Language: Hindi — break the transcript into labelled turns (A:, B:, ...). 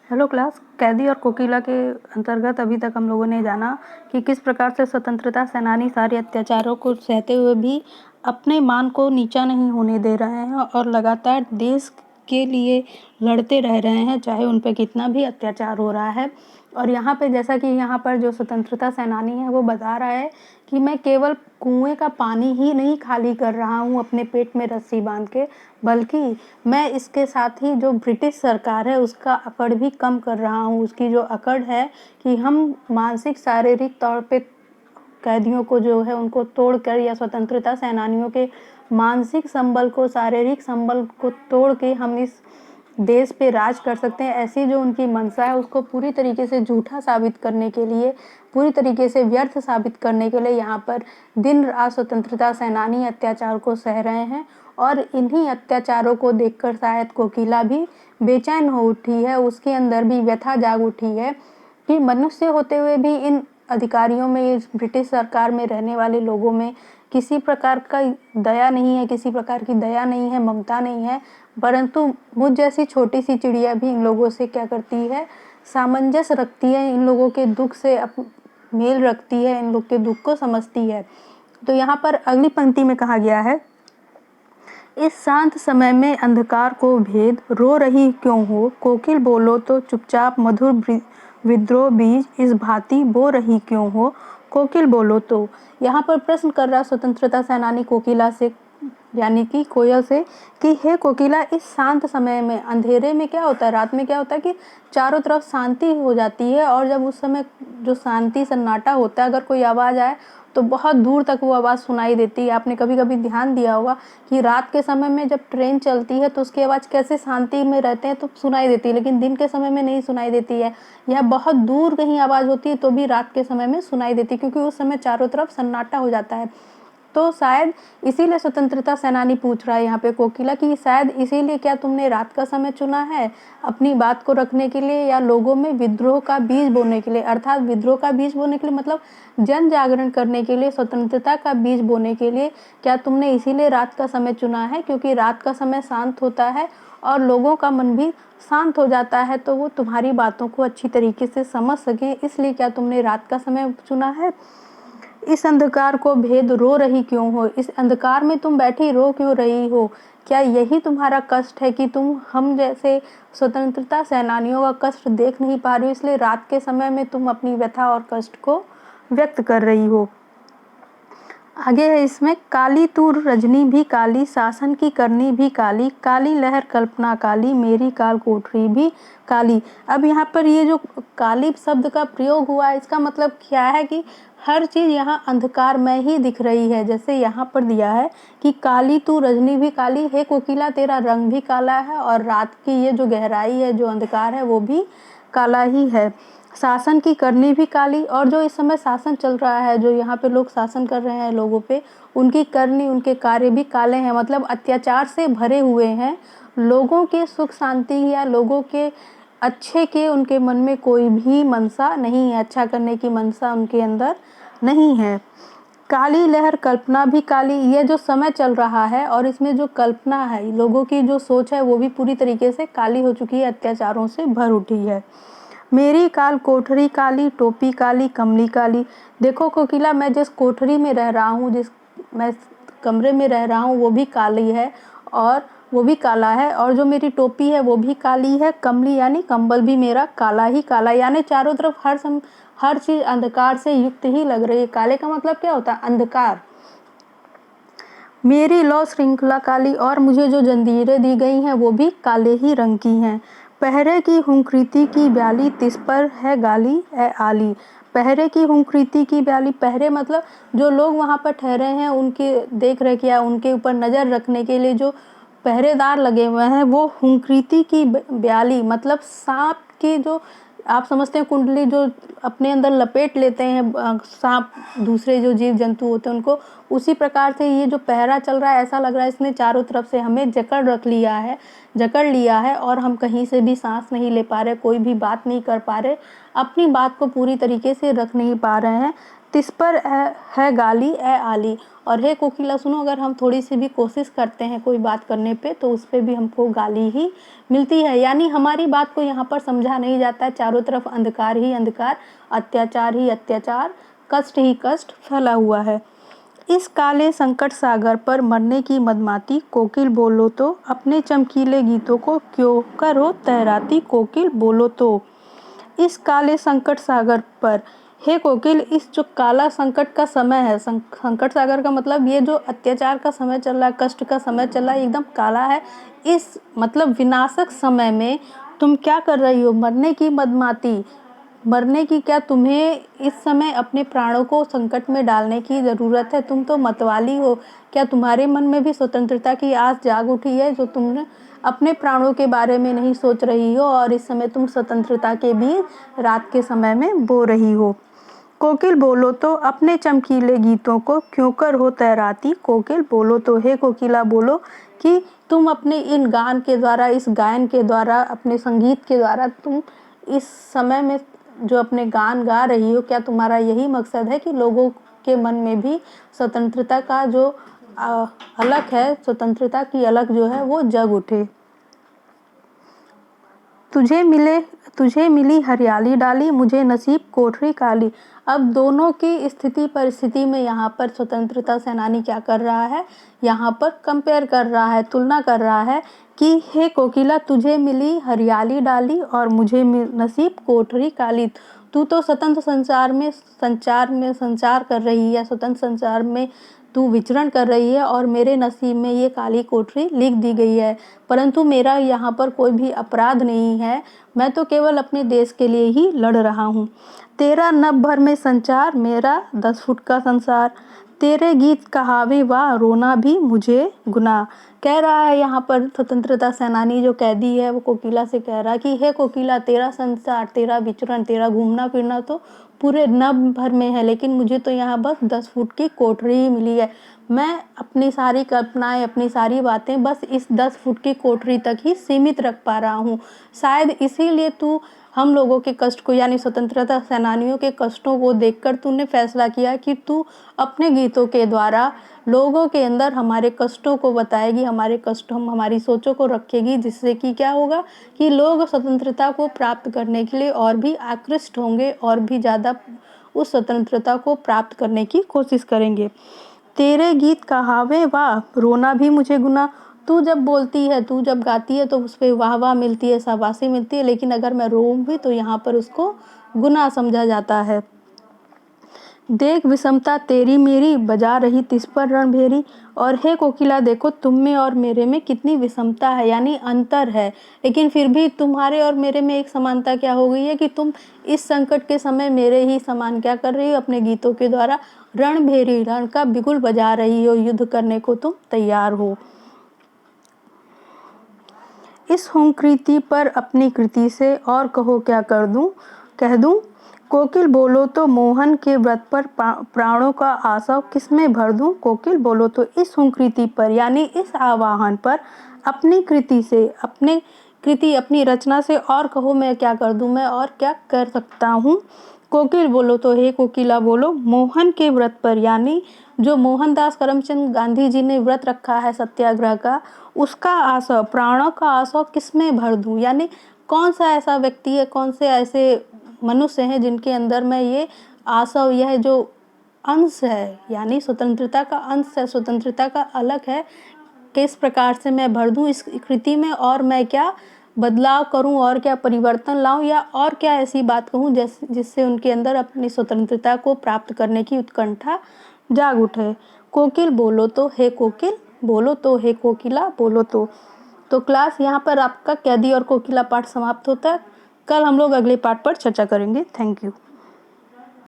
A: Hello class. कैदी और कोकिला के अंतर्गत अभी तक हम लोगों ने जाना कि किस प्रकार से स्वतंत्रता सेनानी सारे अत्याचारों को सहते हुए भी अपने मान को नीचा नहीं होने दे रहे हैं और लगातार देश के लिए लड़ते रह रहे हैं, चाहे उन पे कितना भी अत्याचार हो रहा है। और यहाँ पे जैसा कि यहाँ पर जो स्वतंत्रता सेनानी है वो बता रहा है कि मैं केवल कुएं का पानी ही नहीं खाली कर रहा हूँ अपने पेट में रस्सी बांध के, बल्कि मैं इसके साथ ही जो ब्रिटिश सरकार है उसका अकड़ भी कम कर रहा हूँ। उसकी जो अकड़ है कि हम मानसिक शारीरिक तौर पे कैदियों को जो है उनको तोड़कर, या स्वतंत्रता सेनानियों के मानसिक संबल को, शारीरिक संबल को तोड़ के हम इस देश पे राज कर सकते हैं, ऐसी जो उनकी मंशा है उसको पूरी तरीके से झूठा साबित करने के लिए, पूरी तरीके से व्यर्थ साबित करने के लिए यहाँ पर दिन रात स्वतंत्रता सेनानी अत्याचार को सह रहे हैं। और इन्हीं अत्याचारों को देखकर शायद कोकिला भी बेचैन हो उठी है, उसके अंदर भी व्यथा जाग उठी है कि मनुष्य होते हुए भी इन अधिकारियों में, इस ब्रिटिश सरकार में रहने वाले लोगों में किसी प्रकार का दया नहीं है, किसी प्रकार की दया नहीं है, ममता नहीं है। परंतु मुझ जैसी छोटी सी चिड़िया भी इन लोगों से क्या करती है, सामंजस्य रखती है, इन लोगों के दुख से मेल रखती है, इन लोग के दुख को समझती है। तो यहाँ पर अगली पंक्ति में कहा गया है, इस शांत समय में अंधकार को भेद, रो रही क्यों हो कोकिल, बोलो तो चुपचाप मधुर विद्रोह बीज, इस भांति बो रही क्यों हो कोकिल, बोलो तो। यहाँ पर प्रश्न कर रहा स्वतंत्रता सेनानी कोकिला से, यानी कि कोयल से, कि हे कोकिला, इस शांत समय में, अंधेरे में क्या होता है, रात में क्या होता है कि चारों तरफ शांति हो जाती है, और जब उस समय जो शांति सन्नाटा होता है, अगर कोई आवाज़ आए तो बहुत दूर तक वो आवाज़ सुनाई देती है। आपने कभी कभी ध्यान दिया होगा कि रात के समय में जब ट्रेन चलती है तो उसकी आवाज़ कैसे शांति में रहते हैं तो सुनाई देती है, लेकिन दिन के समय में नहीं सुनाई देती है। यह बहुत दूर कहीं आवाज़ होती है तो भी रात के समय में सुनाई देती है, क्योंकि उस समय चारों तरफ सन्नाटा हो जाता है। तो शायद इसीलिए स्वतंत्रता सेनानी पूछ रहा है यहाँ पे कोकिला कि शायद इसीलिए क्या तुमने रात का समय चुना है अपनी बात को रखने के लिए, या लोगों में विद्रोह का बीज बोने के लिए। अर्थात विद्रोह का बीज बोने के लिए मतलब जन जागरण करने के लिए, स्वतंत्रता का बीज बोने के लिए क्या तुमने इसीलिए रात का समय चुना है, क्योंकि रात का समय शांत होता है और लोगों का मन भी शांत हो जाता है, तो वो तुम्हारी बातों को अच्छी तरीके से समझ सकें, इसलिए क्या तुमने रात का समय चुना है। इस अंधकार को भेद, रो रही क्यों हो, इस अंधकार में तुम बैठी रो क्यों रही हो, क्या यही तुम्हारा कष्ट है कि तुम हम जैसे स्वतंत्रता सेनानियों का कष्ट देख नहीं पा रही हो, इसलिए रात के समय में तुम अपनी व्यथा और कष्ट को व्यक्त कर रही हो। आगे है इसमें, काली तू रजनी भी काली, शासन की करनी भी काली, काली लहर कल्पना काली, मेरी काल कोठरी भी काली। अब यहाँ पर ये जो काली शब्द का प्रयोग हुआ है, इसका मतलब क्या है कि हर चीज़ यहाँ अंधकार में ही दिख रही है। जैसे यहाँ पर दिया है कि काली तू रजनी भी काली, हे कोकिला तेरा रंग भी काला है, और रात की ये जो गहराई है, जो अंधकार है, वो भी काला ही है। शासन की करनी भी काली, और जो इस समय शासन चल रहा है, जो यहाँ पे लोग शासन कर रहे हैं लोगों पे, उनकी करनी, उनके कार्य भी काले हैं, मतलब अत्याचार से भरे हुए हैं। लोगों के सुख शांति या लोगों के अच्छे के उनके मन में कोई भी मंशा नहीं है, अच्छा करने की मंशा उनके अंदर नहीं है। काली लहर कल्पना भी काली, ये जो समय चल रहा है और इसमें जो कल्पना है, लोगों की जो सोच है, वो भी पूरी तरीके से काली हो चुकी है, अत्याचारों से भर उठी है। मेरी काल कोठरी काली, टोपी काली, कमली काली। देखो कोकिला, मैं जिस कोठरी में रह रहा हूँ, जिस मैं कमरे में रह रहा हूँ, वो भी काली है, और वो भी काला है, और जो मेरी टोपी है वो भी काली है, कमली यानी कंबल भी मेरा काला ही काला, यानी चारों तरफ हर चीज़ अंधकार से युक्त ही लग रही है। काले का मतलब क्या होता है, अंधकार। मेरी लौ श्रृंखला काली, और मुझे जो जंजीरें दी गई हैं वो भी काले ही रंग की हैं। पहरे की हुंकृति की ब्याली, तिस पर है गाली ए आली। पहरे की हुंकृति की ब्याली, पहरे मतलब जो लोग वहाँ पर ठहरे हैं उनकी देख रेख या उनके ऊपर नज़र रखने के लिए जो पहरेदार लगे हुए हैं, वो हुंकृति की ब्याली मतलब सांप की जो आप समझते हैं कुंडली, जो अपने अंदर लपेट लेते हैं सांप, दूसरे जो जीव जंतु होते हैं उनको, उसी प्रकार से ये जो पहरा चल रहा है, ऐसा लग रहा है इसने चारों तरफ से हमें जकड़ लिया है, और हम कहीं से भी सांस नहीं ले पा रहे, कोई भी बात नहीं कर पा रहे, अपनी बात को पूरी तरीके से रख नहीं पा रहे हैं। तिस पर है गाली ए आली। और हे कोकिला सुनो, अगर हम थोड़ी सी भी कोशिश करते हैं कोई बात करने पे तो उस पे भी हमको गाली ही मिलती है। यानी हमारी बात को यहाँ पर समझा नहीं जाता है, चारों तरफ अंधकार ही अंधकार, अत्याचार ही अत्याचार, कष्ट ही कष्ट फैला हुआ है। इस काले संकट सागर पर मरने की मदमाती, कोकिल बोलो तो अपने चमकीले गीतों को क्यों करो तैराती, कोकिल बोलो तो। इस काले संकट सागर पर, हे कोकिल, इस जो काला संकट का समय है, संकट सागर का मतलब ये जो अत्याचार का समय चल रहा है, कष्ट का समय चल रहा है, एकदम काला है। इस मतलब विनाशक समय में तुम क्या कर रही हो, मरने की मदमाती, मरने की क्या तुम्हें इस समय अपने प्राणों को संकट में डालने की ज़रूरत है? तुम तो मतवाली हो। क्या तुम्हारे मन में भी स्वतंत्रता की आस जाग उठी है, जो तुमने अपने प्राणों के बारे में नहीं सोच रही हो और इस समय तुम स्वतंत्रता के भी रात के समय में बो रही हो? कोकिल बोलो तो अपने चमकीले गीतों को क्यों कर हो तैराती, कोकिल बोलो तो। हे कोकिला बोलो कि तुम अपने इन गान के द्वारा, इस गायन के द्वारा, अपने संगीत के द्वारा तुम इस समय में जो अपने गान गा रही हो, क्या तुम्हारा यही मकसद है कि लोगों के मन में भी स्वतंत्रता का जो अलख है, स्वतंत्रता की अलख जो है वो जग उठे? तुझे मिली हरियाली डाली, मुझे नसीब कोठरी काली। अब दोनों की स्थिति परिस्थिति में यहाँ पर स्वतंत्रता सेनानी क्या कर रहा है, यहाँ पर कंपेयर कर रहा है, तुलना कर रहा है कि हे कोकिला, तुझे मिली हरियाली डाली और मुझे नसीब कोठरी काली। तू तो स्वतंत्र संचार कर रही है, स्वतंत्र संचार में तू विचरण कर रही है और मेरे नसीब में ये काली कोठरी लिख दी गई है, परंतु मेरा यहाँ पर कोई भी अपराध नहीं है। मैं तो केवल अपने देश के लिए ही लड़ रहा हूँ। तेरा नभ भर में संचार, मेरा 10 फुट का संसार, तेरे गीत कहावे वाह, रोना भी मुझे गुनाह। कह रहा है यहाँ पर स्वतंत्रता सेनानी जो कैदी है वो कोकिला से कह रहा है कि हे कोकिला, तेरा संसार, तेरा विचरण, तेरा घूमना फिरना तो पूरे नभ भर में है, लेकिन मुझे तो यहाँ बस 10 फुट की कोठरी ही मिली है। मैं अपनी सारी कल्पनाएं, अपनी सारी बातें बस इस 10 फुट की कोठरी तक ही सीमित रख पा रहा हूँ। शायद इसीलिए तू हम लोगों के कष्ट को, यानी स्वतंत्रता सेनानियों के कष्टों को देखकर तूने फैसला किया कि तू अपने गीतों के द्वारा लोगों के अंदर हमारे कष्टों को बताएगी, हमारे कष्ट, हम हमारी सोचों को रखेगी, जिससे कि क्या होगा कि लोग स्वतंत्रता को प्राप्त करने के लिए और भी आकृष्ट होंगे और भी ज़्यादा उस स्वतंत्रता को प्राप्त करने की कोशिश करेंगे। तेरे गीत कहावे वाह, रोना भी मुझे गुनाह। तू जब बोलती है, तू जब गाती है तो उस पर वाह वाह मिलती है, शाबाशी मिलती है, लेकिन अगर मैं रोऊं भी तो यहाँ पर उसको गुनाह समझा जाता है। देख विषमता तेरी मेरी, बजा रही तिस पर रणभेरी। और हे कोकिला, देखो तुम में और मेरे में कितनी विषमता है, यानी अंतर है, लेकिन फिर भी तुम्हारे और मेरे में एक समानता क्या हो गई है कि तुम इस संकट के समय मेरे ही समान क्या कर रही हो, अपने गीतों के द्वारा रणभेरी, रण का बिगुल बजा रही हो, युद्ध करने को तुम तैयार हो। इस हुंकृति पर अपनी कृति से और कहो क्या कह दूं, कोकिल बोलो तो मोहन के व्रत पर प्राणों का आशा किसमें भर दूं, कोकिल बोलो तो। इस हुंकृति पर यानी इस आवाहन पर अपनी कृति से, अपनी रचना से और कहो मैं क्या कर दूं, मैं और क्या कर सकता हूँ, कोकिल बोलो तो। हे कोकिला बोलो, मोहन के व्रत पर, यानी जो मोहनदास करमचंद गांधी जी ने व्रत रखा है सत्याग्रह का, उसका आशा, प्राणों का आशा किसमें भर दूं, यानी कौन सा ऐसा व्यक्ति है, कौन से ऐसे मनुष्य हैं जिनके अंदर में ये आशा, यह जो अंश है, यानी स्वतंत्रता का अंश है, स्वतंत्रता का अलग है, किस प्रकार से मैं भर दूं इस कृति में, और मैं क्या बदलाव करूं और क्या परिवर्तन लाऊं, या और क्या ऐसी बात कहूं जिससे उनके अंदर अपनी स्वतंत्रता को प्राप्त करने की उत्कंठा जाग उठे। कोकिल बोलो तो, हे कोकिल बोलो तो, हे कोकिला बोलो तो क्लास यहाँ पर आपका कैदी और कोकिला पाठ समाप्त होता है। कल हम लोग अगले पाठ पर चर्चा करेंगे। Thank you.